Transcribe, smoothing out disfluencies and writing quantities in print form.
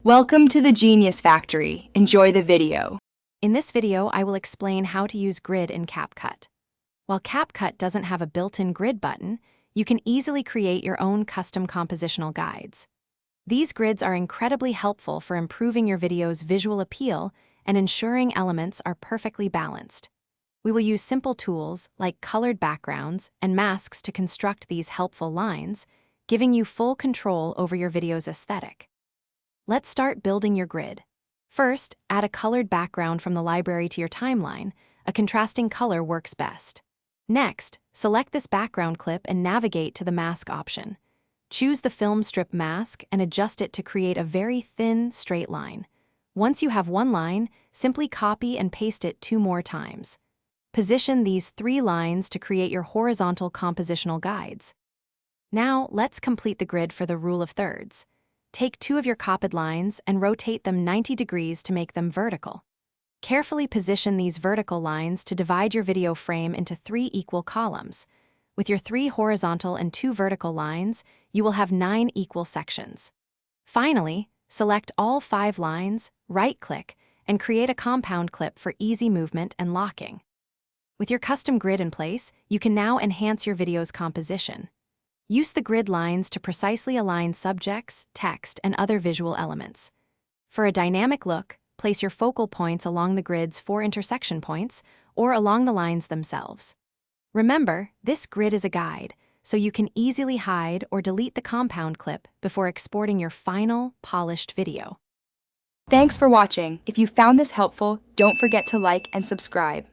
Welcome to the Genius Factory. Enjoy the video. In this video, I will explain how to use grid in Capcut. While Capcut doesn't have a built-in grid button, you can easily create your own custom compositional guides. These grids are incredibly helpful for improving your video's visual appeal and ensuring elements are perfectly balanced. We will use simple tools like colored backgrounds and masks to construct these helpful lines, giving you full control over your video's aesthetic. Let's start building your grid. First, add a colored background from the library to your timeline. A contrasting color works best. Next, select this background clip and navigate to the mask option. Choose the film strip mask and adjust it to create a very thin, straight line. Once you have one line, simply copy and paste it 2 more times. Position these 3 lines to create your horizontal compositional guides. Now, let's complete the grid for the rule of thirds. Take 2 of your copied lines and rotate them 90 degrees to make them vertical. Carefully position these vertical lines to divide your video frame into 3 equal columns. With your 3 horizontal and 2 vertical lines, you will have 9 equal sections. Finally, select all 5 lines, right-click, and create a compound clip for easy movement and locking. With your custom grid in place, you can now enhance your video's composition. Use the grid lines to precisely align subjects, text, and other visual elements. For a dynamic look, place your focal points along the grid's 4 intersection points or along the lines themselves. Remember, this grid is a guide, so you can easily hide or delete the compound clip before exporting your final, polished video. Thanks for watching. If you found this helpful, don't forget to like and subscribe.